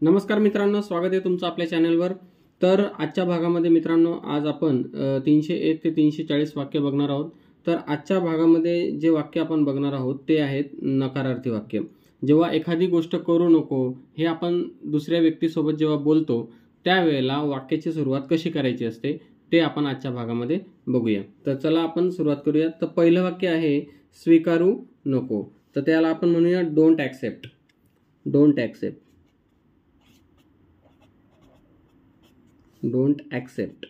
नमस्कार मित्रांनो, स्वागत आहे तुमचं आपल्या चॅनलवर। तर आजच्या भागामध्ये मित्रांनो आज आपण 301 ते 340 वाक्य बघणार आहोत। तर आजच्या भागामध्ये जे वाक्य आपण बघणार आहोत ते आहेत नकारार्थी वाक्य। जेव्हा एखादी गोष्ट करू नको हे आपण दुसऱ्या व्यक्तीसोबत जेव्हा बोलतो त्यावेळेला वाक्याची सुरुवात कशी करायची असते ते आपण आजच्या भागामध्ये बघूया। तर चला आपण सुरुवात करूया। तर पहिलं वाक्य आहे स्वीकारू नको। तर त्याला आपण म्हणूया don't accept. Don't accept, don't accept.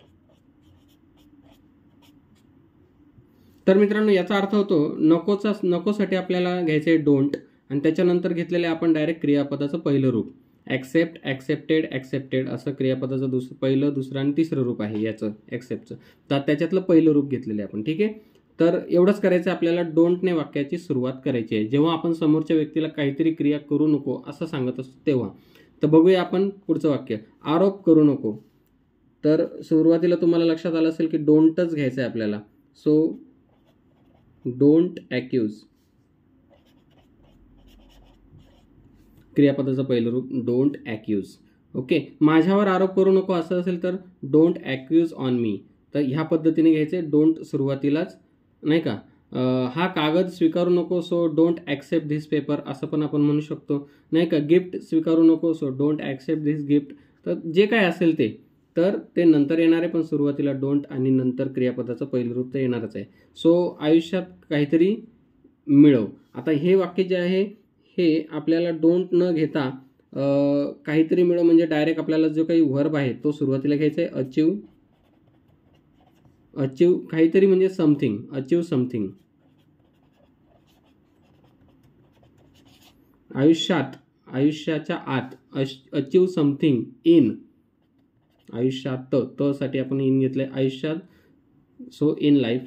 तर मित्रांनो याचा अर्थ होतो नकोसाठी आपल्याला घ्यायचे डोंट आणि त्याच्यानंतर घेतलेले आपण डायरेक्ट क्रियापदाचं पहिलं रूप ॲक्सेप्ट, ॲक्सेप्टेड, ॲक्सेप्टेड असं क्रियापदाचं पहिलं, दुसरं आणि तिसरं रूप आहे याचं ॲक्सेप्टचं। तर त्याच्यातलं पहिलं रूप घेतलेलं आहे आपण, ठीक आहे। तर एवढंच करायचं आपल्याला, डोंटने वाक्याची सुरुवात करायची आहे जेव्हा आपण समोरच्या व्यक्तीला काहीतरी क्रिया करू नको असं सांगत असतो तेव्हा। तर बघूया आपण पुढचं वाक्य, आरोप करू नको। तर सुरुवातीला तुम्हाला लक्षात आलं असेल की डोंटच घ्यायचं आहे आपल्याला। सो डोंट ॲक्यूज, क्रियापदाचं पहिलं रूप डोंट ॲक्यूज। ओके, माझ्यावर आरोप करू नको असं असेल तर डोंट ॲक्यूज ऑन मी। तर ह्या पद्धतीने घ्यायचे, डोंट सुरुवातीलाच, नाही का। हा कागद स्वीकारू नको, so don't accept this paper असं पण आपण म्हणू शकतो, नाही का। गिफ्ट स्वीकारू नको, so don't accept this gift. तर जे काय असेल ते तर ते नंतर येणार आहे, पण सुरुवातीला डोंट आणि नंतर क्रियापदाचं पहिलं रूप तर येणारच आहे। सो आयुष्यात काहीतरी मिळव। आता हे वाक्य जे आहे हे आपल्याला डोंट न घेता काहीतरी मिळव म्हणजे डायरेक्ट आपल्याला जो काही व्हर्ब आहे तो सुरुवातीला घ्यायचा आहे, अचीव। अचीव काहीतरी म्हणजे समथिंग, अचीव समथिंग। आयुष्यात, आयुष्याच्या आत, अचीव समथिंग इन, आयुष्यात त साठी आपण इन घेतलंय, आयुष्यात। So in life,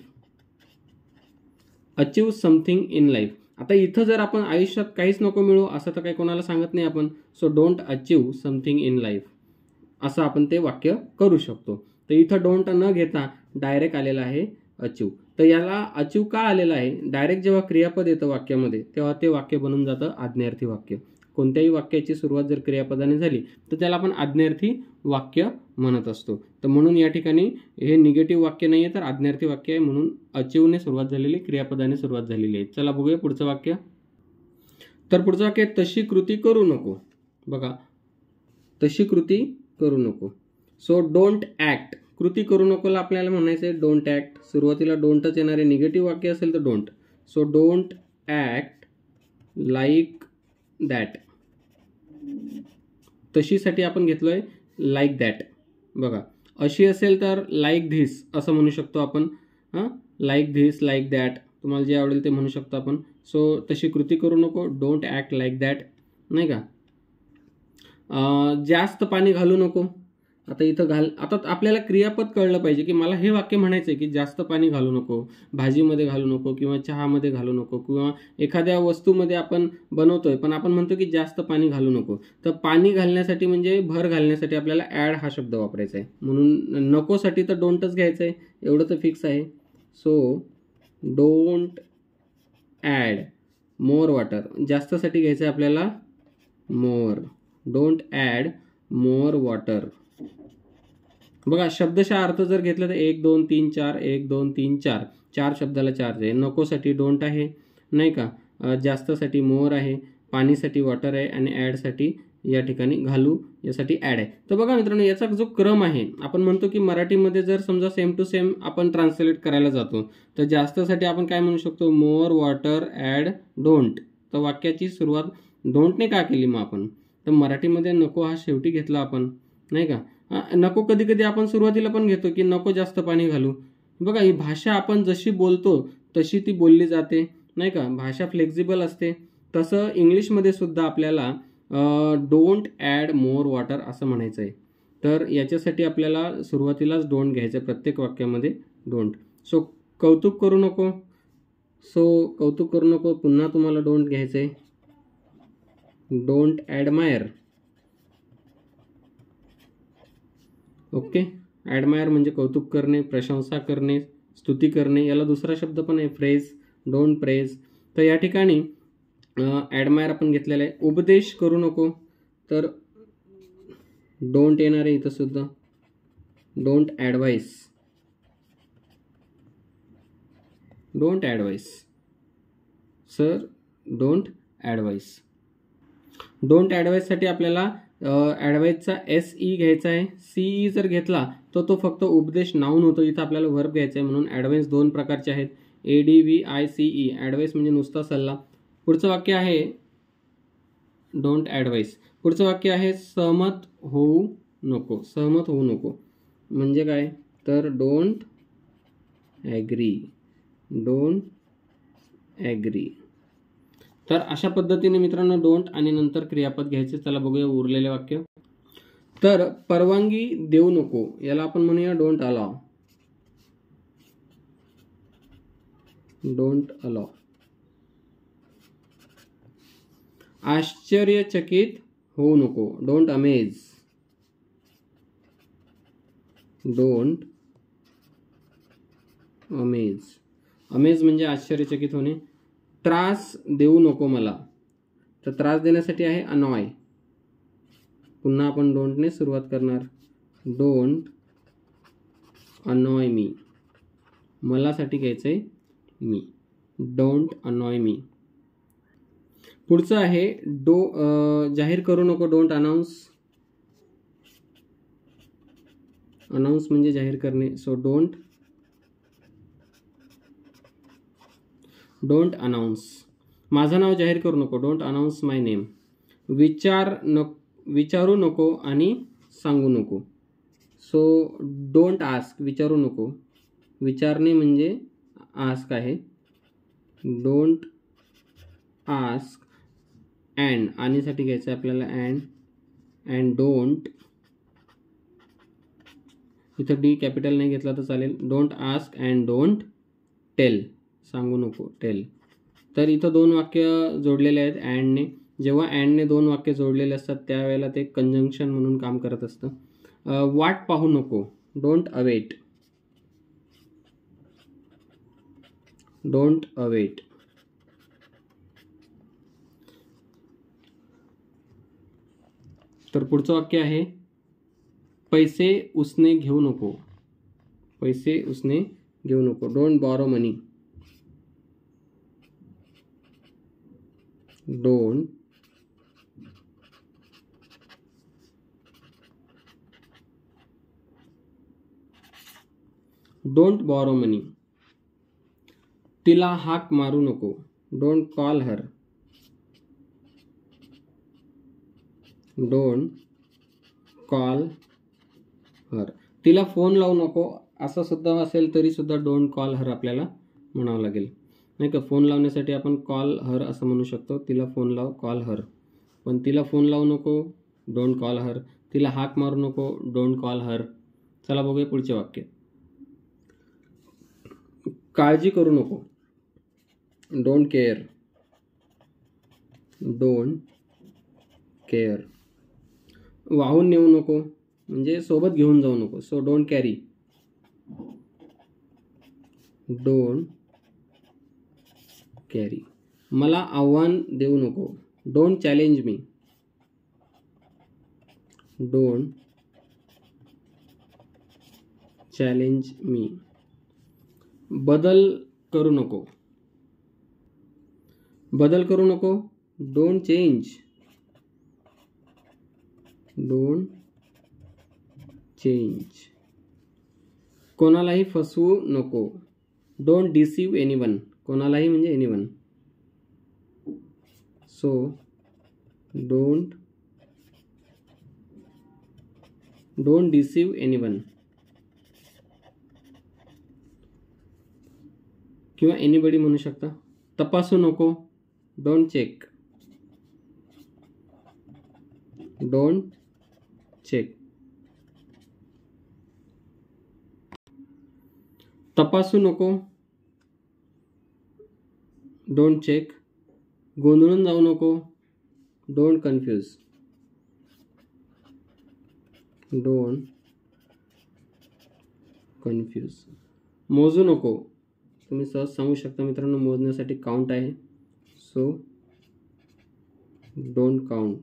achieve something in life. आता इथं जर आपण आयुष्यात काहीच नको मिळू असं तर काही कोणाला सांगत नाही आपण, so don't achieve something in life असं आपण ते वाक्य करू शकतो। तर इथं डोंट न घेता डायरेक्ट आलेला आहे अचीव। तर याला अचीव का आलेला आहे, डायरेक्ट जेव्हा क्रियापद येतं वाक्यामध्ये तेव्हा ते वाक्य बनून जातं आज्ञार्थी वाक्य। कोणत्याही वाक्याची सुरुवात जर क्रियापदाने झाली तर त्याला आपण आज्ञार्थी वाक्य म्हणत असतो। तर म्हणून या ठिकाणी हे निगेटिव्ह वाक्य नाही आहे तर आज्ञार्थी वाक्य आहे, म्हणून अचीवने सुरुवात झालेली, क्रियापदाने सुरुवात झालेली आहे। चला बघूया पुढचं वाक्य। तर पुढचं वाक्य, तशी कृती करू नको। बघा, तशी कृती करू नको। सो डोंट ॲक्ट, कृती करू नकोला आपल्याला म्हणायचं आहे डोंट ॲक्ट। सुरुवातीला डोंटच येणारे, निगेटिव्ह वाक्य असेल तर don't. So don't act like that. तशीसाठी आपण घेतलोय लाईक दॅट। बघा, अशी असेल तर लाईक धिस असं म्हणू शकतो आपण। लाईक धिस, लाईक दॅट, तुम्हाला जे आवडेल ते म्हणू शकतो आपण। सो तशी कृती करू नको, डोंट ॲक्ट लाईक दॅट, नाही का। जास्त पाणी घालू नको। आता इथं आता आपल्याला क्रियापद कळलं पाहिजे की मला हे वाक्य म्हणायचं आहे की जास्त पाणी घालू नको, भाजीमध्ये घालू नको किंवा चहामध्ये घालू नको किंवा एखाद्या वस्तूमध्ये आपण बनवतोय पण आपण म्हणतो की जास्त पाणी घालू नको। तर पाणी घालण्यासाठी म्हणजे भर घालण्यासाठी आपल्याला ॲड हा शब्द वापरायचा आहे, म्हणून नकोसाठी तर डोंटच घ्यायचं आहे, एवढं तर फिक्स आहे। So don't add more water, जास्तसाठी घ्यायचं आहे आपल्याला more, don't add more water. बघा, शब्दशः अर्थ जर घेतलं तर 1 2 3 4, 1 2 3 4, 4 शब्दाला 4 आहे। नकोसाठी डोंट आहे, नाही का। जास्तसाठी मोर आहे, पाणीसाठी वॉटर आहे आणि ॲडसाठी या ठिकाणी घालू यासाठी ॲड आहे। तर बघा मित्रांनो, याचा जो क्रम आहे, आपण म्हणतो की मराठीमध्ये जर समजा सेम टू सेम आपण ट्रान्सलेट करायला जातो तर जास्तसाठी आपण काय म्हणू शकतो, मोर वॉटर ॲड डोंट। तर वाक्याची सुरुवात डोंटने का केली मग आपण, तर मराठीमध्ये नको हा शेवटी घेतला आपण, नाही का। नको कधी कधी आपण सुरुवातीला पण घेतो की नको जास्त पाणी घालू। बघा, ही भाषा आपण जशी बोलतो तशी ती बोलली जाते, नाही का। भाषा फ्लेक्झिबल असते। तसं इंग्लिशमध्ये सुद्धा आपल्याला डोंट ॲड मोर वॉटर असं म्हणायचं आहे। तर याच्यासाठी आपल्याला सुरुवातीलाच डोंट घ्यायचं आहे, प्रत्येक वाक्यामध्ये डोंट। सो कौतुक करू नको, सो कौतुक करू नको, पुन्हा तुम्हाला डोंट घ्यायचं आहे, डोंट ॲडमायर। ओके, ॲडमायर म्हणजे कौतुक करणे, प्रशंसा करणे, स्तुती करणे। याला दुसरा शब्द पण आहे प्रेज, डोंट प्रेज। तर या ठिकाणी ॲडमायर आपण घेतलेला आहे। उपदेश करू नको, तर डोंट येणार आहे इथं सुद्धा. Don't advise. Don't advise. Sir don't advise. Don't ॲडवाइससाठी आपल्याला ॲडवाइसचा SE घ्यायचा आहे. CE जर घेतला तर तो फक्त उपदेश नाऊन होतो. इथं आपल्याला वर्ब घ्यायचा आहे. म्हणून ॲडवाइस दोन प्रकारचे आहेत, ADVICE. ॲडवाइस म्हणजे नुसता सल्ला. पुढचं वाक्य आहे डोंट ॲडवाइस. पुढचं वाक्य आहे सहमत होऊ नको. सहमत होऊ नको म्हणजे काय, तर डोंट ॲग्री. Don't agree. तर अशा पद्धतीने मित्रांनो डोंट आणि नंतर क्रियापद घ्यायचे. चला बघूया उरलेले वाक्य. तर परवानगी देऊ नको, याला आपण म्हणूया डोंट अलाव. Don't allow. आश्चर्यचकित होऊ नको, डोंट अमेज. डोंट अमेज. अमेज म्हणजे आश्चर्यचकित होणे. त्रास देऊ नको मला, तर त्रास देण्यासाठी आहे अनॉय. पुन्हा आपण डोंटने सुरुवात करणार. डोंट अनॉय मी. मलासाठी घ्यायचं आहे मी. डोंट अनॉय मी. पुढचं आहे जाहीर करू नको, डोंट अनाउन्स. अनाउन्स म्हणजे जाहीर करणे. So don't announce. माझं नाव जाहीर करू नको, डोंट अनाउन्स माय नेम. विचारू नको आणि सांगू नको. So don't ask. विचारू नको. विचारणे म्हणजे आस्क आहे. Don't ask. अँड आणीसाठी घ्यायचं आहे आपल्याला अँड डोंट. इथं डी कॅपिटल नाही घेतला तर चालेल. Don't ask and don't tell. सांगू नको, टेल. तर इथं दोन वाक्य जोडलेले आहेत अँडने. जेव्हा अँडने दोन वाक्य जोडलेले असतात त्यावेळेला ते कंजंक्शन म्हणून काम करत असतं. वाट पाहू नको, डोंट अवेट. Don't await. तर पुढचं वाक्य आहे पैसे उसने घेऊ नको. पैसे उसने घेऊ नको, don't borrow money. Don't borrow money. तिला हाक मारू नको, don't call her. Don't call her. तिला फोन लावू नको असं सुद्धा असेल तरी सुद्धा डोंट कॉल हर आपल्याला म्हणावं लागेल, नाही का. फोन लावण्यासाठी आपण कॉल हर असं म्हणू शकतो. तिला फोन लाव, कॉल हर. पण तिला फोन लावू नको, डोंट कॉल हर. तिला हाक मारू नको, डोंट कॉल हर. चला बघूया पुढचे वाक्य. काळजी करू नको, डोंट केअर. Don't care. वाहून नेऊ नको म्हणजे सोबत घेऊन जाऊ नको. So don't carry. Don't carry. मला आव्हान देऊ नको, don't challenge me. Don't challenge me. बदल करू नको. बदल करू नको, डोंट चेंज. Don't change. कोणालाही फसवू नको, डोंट डिसीव एनीवन. कोणालाही म्हणजे anyone. So don't deceive anyone किंवा एनीबडी म्हणू शकता. तपासू नको, डोंट चेक. Don't check. तपासू नको, डोंट चेक. गोंधळून जाऊ नको, डोंट कन्फ्यूज. Don't confuse. मोजू नको. तुम्ही सहज सांगू शकता मित्रांनो, मोजण्यासाठी काउंट आहे. So don't count.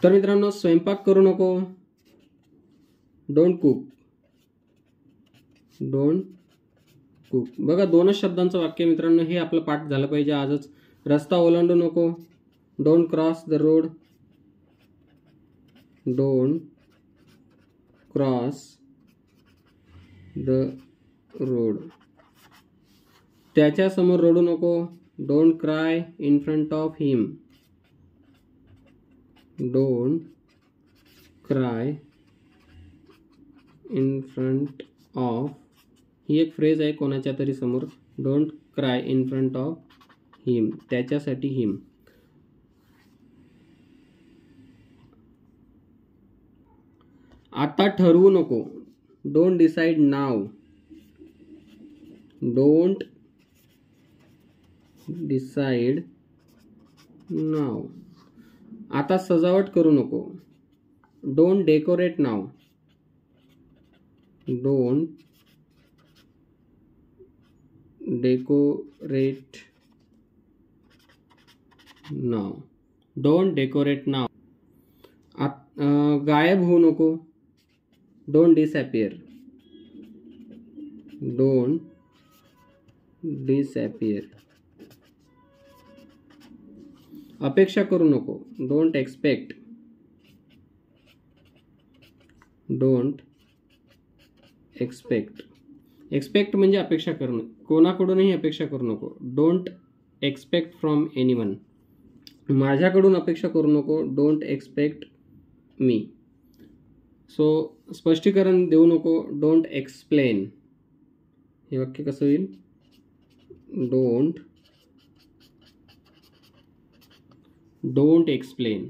तर मित्रांनो, स्वयंपाक करू नको, डोंट कुक. Don't cook. बघा, 2च शब्दांचं वाक्य मित्रांनो, हे आपलं पाठ झालं पाहिजे आजच. रस्ता ओलांडू नको, don't cross the road. Don't cross the road. त्याच्या समोर रडू नको, don't cry in front of him. Don't cry in front of. ही एक फ्रेज आहे कोणाच्या तरी समोर. Don't cry in front of him, त्याच्यासाठी हिम. आता ठरवू नको, don't decide now. Don't decide now. आता सजावट करू नको, don't decorate now. Don't decorate now. Don't decorate now. गायब होऊ नको, डोंट डिसअपियर. Don't disappear. अपेक्षा करू नको, don't expect. Don't expect. Expect म्हणजे अपेक्षा करणं, कोणाकडूनही अपेक्षा करू नको. Don't expect from anyone. माझ्याकडून अपेक्षा करू नको, डोंट एक्सपेक्ट मी. सो स्पष्टीकरण देऊ नको, डोंट एक्सप्लेन. हे वाक्य कसं होईल? Don't explain.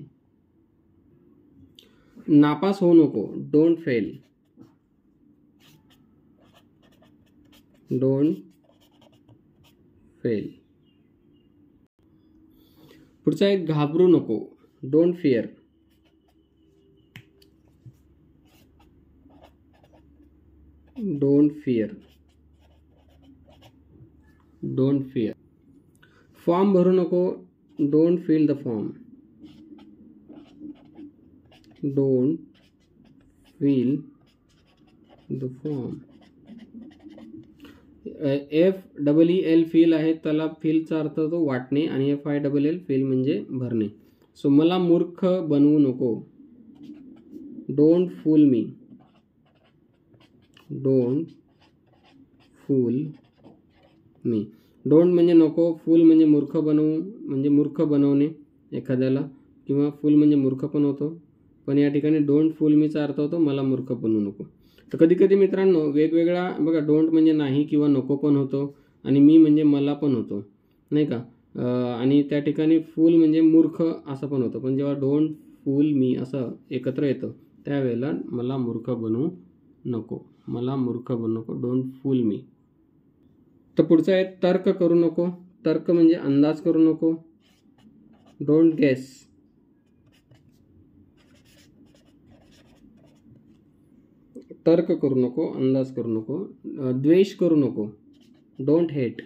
नापास होऊ नको, डोंट फेल. Don't fail. पुढचा एक, घाबरू नको, don't fear. Don't fear. Don't fear. Form भरू नको, don't fill the form. Don't fill the form. FEEL feel आहे, त्याला फीलचा अर्थ होतो वाटणे, आणि FILL फील म्हणजे भरणे. सो मला मूर्ख बनवू नको, don't full me. Don't full me. Don't म्हणजे नको, फूल म्हणजे मूर्ख बनवू, म्हणजे मूर्ख बनवणे एखाद्याला, किंवा फूल म्हणजे मूर्ख पण होतो, पण या ठिकाणी डोंट फूल मीचा अर्थ होतो मला मूर्ख बनवू नको. तर कधी कधी मित्रांनो वेगवेगळा बघा, डोंट म्हणजे नाही किंवा नको पण होतो, आणि मी म्हणजे मला पण होतो, नाही का. आणि त्या ठिकाणी फूल म्हणजे मूर्ख असं पण होतं. पण जेव्हा डोंट फूल मी असं एकत्र येतं त्यावेळेला मला मूर्ख बनवू नको. मला मूर्ख बनवू नको, डोंट फूल मी. तर पुढचा आहे, तर्क करू नको. तर्क म्हणजे अंदाज करू नको, डोंट गेस. तर्क करू नको, अंदाज करू नको. द्वेष करू नको, डोंट हेट.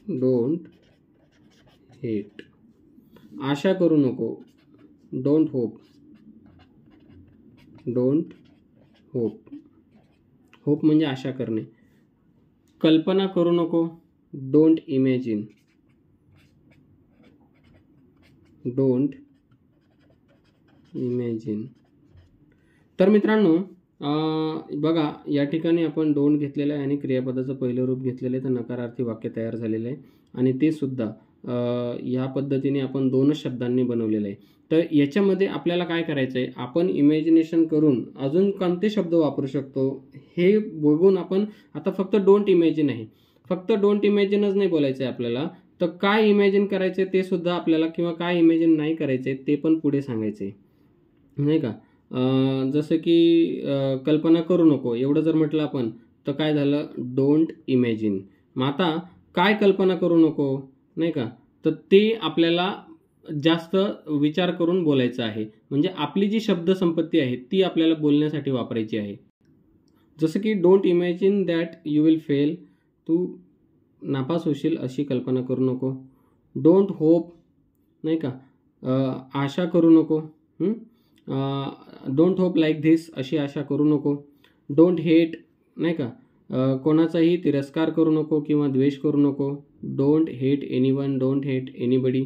Don't hate. आशा करू नको, don't hope. Don't hope. Hope म्हणजे आशा करणे. कल्पना करू नको, डोंट इमॅजिन. Don't imagine. तर मित्रांनो बघा, या ठिकाणी आपण डोंट घेतलेलं आहे आणि क्रियापदाचं पहिलं रूप घेतलेलं आहे, तर नकारार्थी वाक्य तयार झालेलं आहे, आणि ते सुद्धा ह्या पद्धतीने आपण 2च शब्दांनी बनवलेलं आहे. तर याच्यामध्ये आपल्याला काय करायचं आहे, आपण इमॅजिनेशन करून अजून कोणते शब्द वापरू शकतो हे बघून आपण आता फक्त डोंट इमॅजिन आहे, फक्त डोंट इमॅजिनच नाही बोलायचं आहे आपल्याला, तर काय इमॅजिन करायचं आहे ते सुद्धा आपल्याला, किंवा काय इमॅजिन नाही करायचं आहे ते पण पुढे सांगायचं आहे, नाही का. जसं की कल्पना करू नको एवढं जर म्हटलं आपण तर काय झालं, डोंट इमॅजिन. मग आता काय कल्पना करू नको, नाही का, तर ते आपल्याला जास्त विचार करून बोलायचं आहे. म्हणजे आपली जी शब्दसंपत्ती आहे ती आपल्याला बोलण्यासाठी वापरायची आहे. जसं की don't imagine that you will fail. तू नापास होशील अशी कल्पना करू नको. डोंट होप, नाही का, आशा करू नको. डोंट होप लाईक धिस, अशी आशा करू नको. डोंट हेट, नाही का, कोणाचाही तिरस्कार करू नको किंवा द्वेष करू नको. Don't hate anyone, don't hate anybody,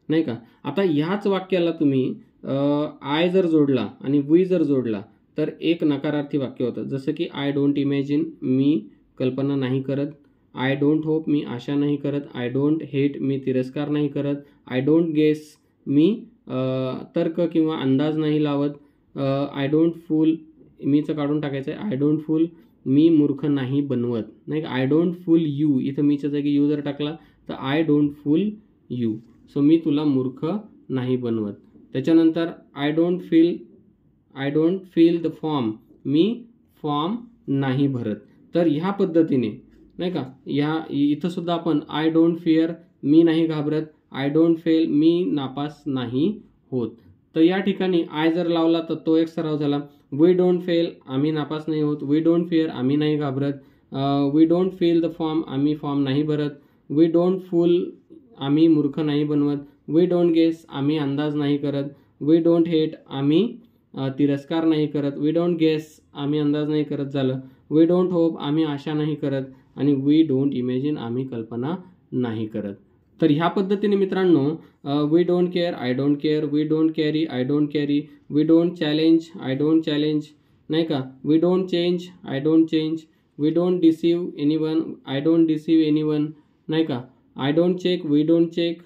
नाही का. आता ह्याच वाक्याला तुम्ही आय जर जोडला आणि वी जर जोडला तर एक नकारार्थी वाक्य होतं. जसं की आय डोंट इमॅजिन, मी कल्पना नाही करत. आय डोंट होप, मी आशा नाही करत. आय डोंट हेट, मी तिरस्कार नाही करत. आय डोंट गेस, मी तर्क किंवा अंदाज नाही लावत. आय डोंट फूल, मीचं काढून टाकायचं आहे. आय डोंट फूल, मी मूर्ख नाही बनवत, नाही का. आय डोंट फूल यू, इथं मीच्या जागी यू जर टाकला तर I don't fool you. So मी तुला मूर्ख नाही बनवत. त्याच्यानंतर I don't feel the form, मी फॉर्म नाही भरत. तर ह्या पद्धतीने, नाही का, इथं सुद्धा आपण आय डोंट फिअर, मी नाही घाबरत. आय डोंट फेल, मी नापास नाही होत. तर या ठिकाणी आय जर लावला तर तो एक सराव झाला. वी डोंट फेल, आम्ही नापास नाही होत. वी डोंट फिअर, आम्ही नाही घाबरत. We don't feel the form, आम्ही फॉर्म नाही भरत. वी डोंट फूल, आम्ही मूर्ख नाही बनवत. वी डोंट गेस, आम्ही अंदाज नाही करत. वी डोंट हेट, आम्ही तिरस्कार नाही करत. वी डोंट गेस, आम्ही अंदाज नाही करत झालं. वी डोंट होप, आम्ही आशा नाही करत. आणि वी डोंट इमॅजिन, आम्ही कल्पना नाही करत. तर ह्या पद्धतीने मित्रांनो, we don't care, I don't care. We don't carry, I don't carry. We don't challenge, I don't challenge, नाही का. We don't change, I don't change. We don't deceive anyone, I don't deceive anyone, नाही का. I don't check, we don't check.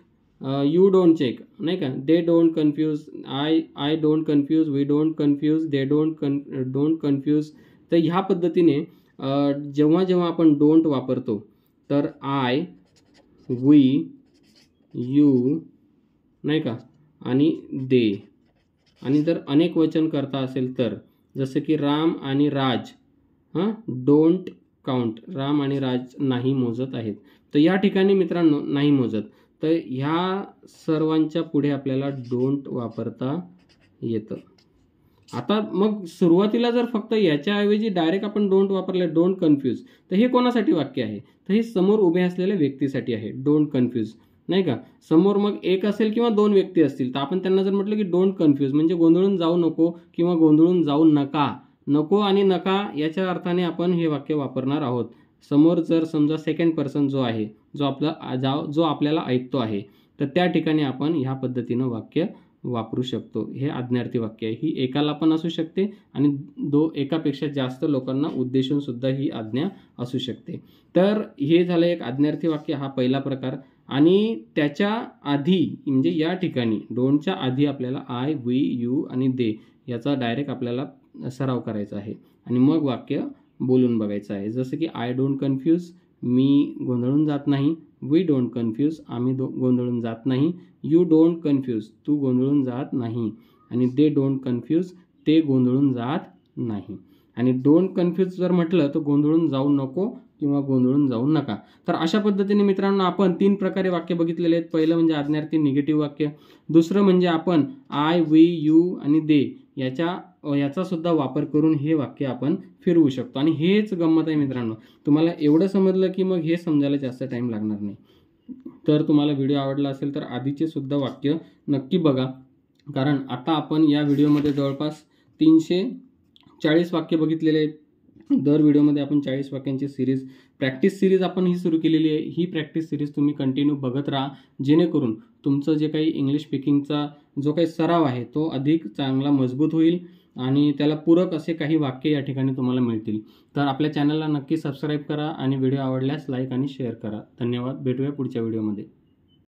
You don't check, नाही का. They don't confuse, I don't confuse. We don't confuse, they don't confuse. तर ह्या पद्धतीने जेव्हा जेव्हा आपण डोंट वापरतो तर आय, वी, यू, नाही का, आणि दे. आणि जर अनेक वचन करता असेल तर जसं की राम आणि राज, डोंट काउंट, राम आणि राज नाही मोजत आहेत. तर या ठिकाणी मित्रांनो नाही मोजत. तर ह्या सर्वांच्या पुढे आपल्याला डोंट वापरता येतं. आता मग सुरुवातीला जर फक्त याच्याऐवजी डायरेक्ट आपण डोंट वापरले, डोंट कन्फ्यूज, तर हे कोणासाठी वाक्य आहे? तर हे समोर उभे असलेल्या व्यक्तीसाठी आहे, डोंट कन्फ्यूज, नाही का. समोर मग एक असेल किंवा दोन व्यक्ती असतील तर आपण त्यांना जर म्हटलं की डोंट कन्फ्यूज म्हणजे गोंधळून जाऊ नको किंवा गोंधळून जाऊ नका, नको आणि नका याच्या अर्थाने आपण हे वाक्य वापरणार आहोत. समोर जर समजा सेकंड पर्सन जो आहे, जो आपल्याला ऐकतो आहे, तर त्या ठिकाणी आपण ह्या पद्धतीनं वाक्य वापरू शकतो. हे आज्ञार्थी वाक्य आहे. ही एकाला पण असू शकते आणि एकापेक्षा जास्त लोकांना उद्देशून सुद्धा ही आज्ञा असू शकते. तर हे झालं एक आज्ञार्थी वाक्य, हा पहिला प्रकार. आणि त्याच्या आधी म्हणजे या ठिकाणी डोंटच्या आधी आपल्याला आय, वी, यू आणि दे याचा डायरेक्ट आपल्याला सराव करायचा आहे आणि मग वाक्य बोलून बघायचं आहे. जसं की आय डोंट कन्फ्यूज, मी गोंधळून जात नाही. वी डोंट कन्फ्यूज, आम्ही गोंधळून जात नाही. यू डोंट कन्फ्यूज, तू गोंधळून जात नाही. आणि दे डोंट कन्फ्यूज, ते गोंधळून जात नाही. आणि डोंट कन्फ्यूज जर म्हटलं तर गोंधळून जाऊ नको किंवा गोंधळून जाऊ नका. तर अशा पद्धतीने मित्रांनो आपण 3 प्रकारे वाक्य बघितलेले आहेत. पहिलं म्हणजे आज्ञार्थी निगेटिव्ह वाक्य. दुसरं म्हणजे आपण आय, वी, यू आणि दे याचा सुद्धा वापर करून हे वाक्य आपण फिरवू शकतो. आणि हेच गंमत आहे मित्रांनो. तुम्हाला एवढं समजलं की मग हे समजायला जास्त टाईम लागणार नाही. तर तुम्हाला व्हिडिओ आवडला असेल तर आधीचे सुद्धा वाक्य नक्की बघा, कारण आता आपण या व्हिडिओमध्ये जवळपास 340 वाक्य बघितलेले आहेत. दर व्हिडिओमध्ये आपण 40 वाक्यांची प्रॅक्टिस सिरीज आपण ही सुरू केलेली आहे. ही प्रॅक्टिस सिरीज तुम्ही कंटिन्यू बघत राहा, जेणेकरून तुमचं जे काही इंग्लिश स्पीकिंगचा जो काही सराव आहे तो अधिक चांगला मजबूत होईल आणि त्याला पूरक असे काही वाक्य या ठिकाणी तुम्हाला मिळतील. तर आपल्या चॅनलला नक्की सबस्क्राईब करा आणि व्हिडिओ आवडल्यास लाईक आणि शेअर करा. धन्यवाद. भेटूया पुढच्या व्हिडिओमध्ये.